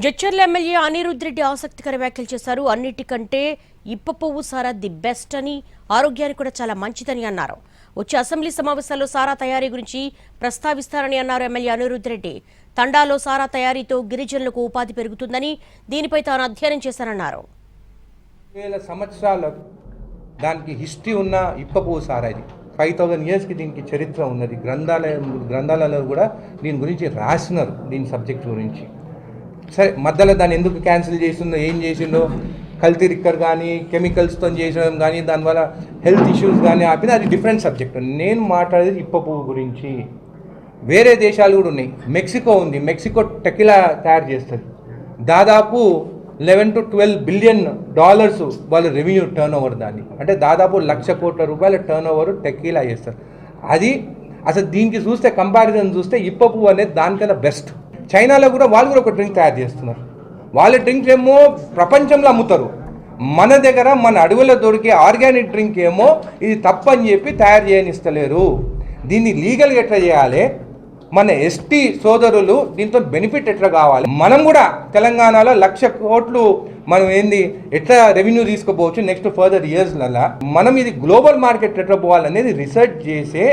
Jadcherla MLA Anirudh Reddy ఆసక్తికర వ్యాఖ్యలు చేశారు. అన్నిటికంటే ఇప్ప పువ్వు సారా ది బెస్ట్ అని, ఆరోగ్యానికి కూడా చాలా మంచిదని అన్నారు. వచ్చే అసెంబ్లీ సమావేశాల్లో సారా తయారీ గురించి ప్రస్తావిస్తారని అన్నారు ఎమ్మెల్యే అనిరుద్ రెడ్డి. తండాలో సారా తయారీతో గిరిజనులకు ఉపాధి పెరుగుతుందని, దీనిపై తాను అధ్యయనం చేశానన్నారు. సంవత్సరాల దానికి హిస్టరీ ఉన్న ఇప్ప పువ్వు సారా ఇది 5000 ఇయర్స్కి దీనికి చరిత్ర ఉన్నది. గ్రంథాలలో కూడా దీని గురించి రాసినారు, దీని సబ్జెక్ట్ గురించి. సరే, మధ్యలో దాన్ని ఎందుకు క్యాన్సిల్ చేసిందో, ఏం చేసిండో, కల్తీ రిక్కర్ కానీ కెమికల్స్తో చేసడం కానీ, దానివల్ల హెల్త్ ఇష్యూస్ కానీ ఆపిన, అది డిఫరెంట్ సబ్జెక్ట్. నేను మాట్లాడేది ఇప్ప పువ్వు గురించి. వేరే దేశాలు కూడా ఉన్నాయి. మెక్సికో ఉంది, మెక్సికో టెకిలా తయారు చేస్తుంది. దాదాపు 11 to 12 బిలియన్ డాలర్స్ వాళ్ళ రెవెన్యూ టర్న్ ఓవర్. దాన్ని అంటే దాదాపు 1,00,000 కోట్ల రూపాయల టర్న్ ఓవర్ టెకీలా చేస్తారు. అది అసలు దీనికి చూస్తే, కంపారిజన్ చూస్తే ఇప్ప పువ్వు అనేది దానికన్నా బెస్ట్. చైనాలో కూడా వాళ్ళు కూడా ఒక డ్రింక్ తయారు చేస్తున్నారు. వాళ్ళ డ్రింక్ ఏమో ప్రపంచంలో అమ్ముతారు. మన దగ్గర మన అడవుల్లో దొరికే ఆర్గానిక్ డ్రింక్ ఏమో ఇది తప్పని చెప్పి తయారు చేయనిస్తలేరు. దీన్ని లీగల్గా ఎట్లా చేయాలి, మన ఎస్టీ సోదరులు దీంతో బెనిఫిట్ ఎట్లా కావాలి, మనం కూడా తెలంగాణలో 1,00,000 కోట్లు మనం ఎట్లా రెవెన్యూ తీసుకోపోవచ్చు నెక్స్ట్ ఫర్దర్ ఇయర్స్లలో, మనం ఇది గ్లోబల్ మార్కెట్ ఎట్లా పోవాలనేది రీసెర్చ్ చేసే